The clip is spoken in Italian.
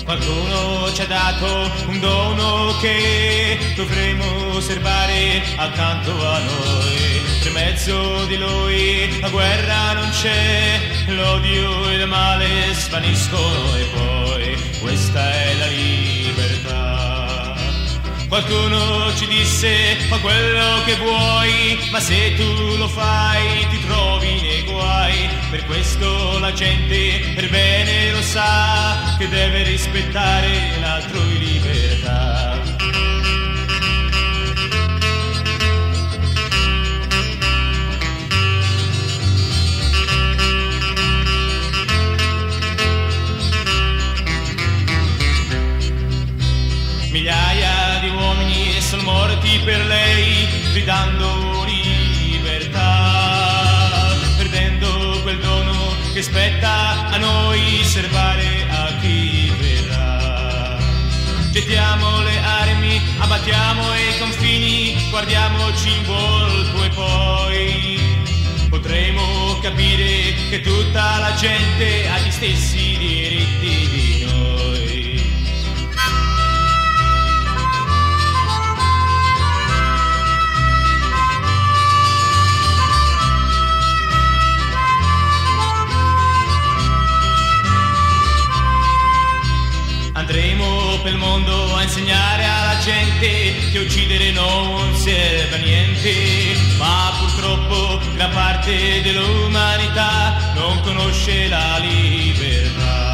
Qualcuno ci ha dato un dono che dovremo osservare accanto a noi. Per mezzo di lui la guerra non c'è, l'odio e il male svaniscono e poi questa è la libertà. Qualcuno ci disse fa quello che vuoi, ma se tu lo fai ti trovi nei guai. Per questo la gente per bene lo sa che deve rispettare l'altro in libertà. Migliaia di uomini sono morti per lei, gridando libertà, perdendo quel dono che spetta a noi serbare a chi verrà. Gettiamo le armi, abbattiamo i confini, guardiamoci in volto e poi potremo capire che tutta la gente ha gli stessi diritti di noi. Andremo per il mondo a insegnare alla gente che uccidere non serve a niente, ma purtroppo gran parte dell'umanità non conosce la libertà.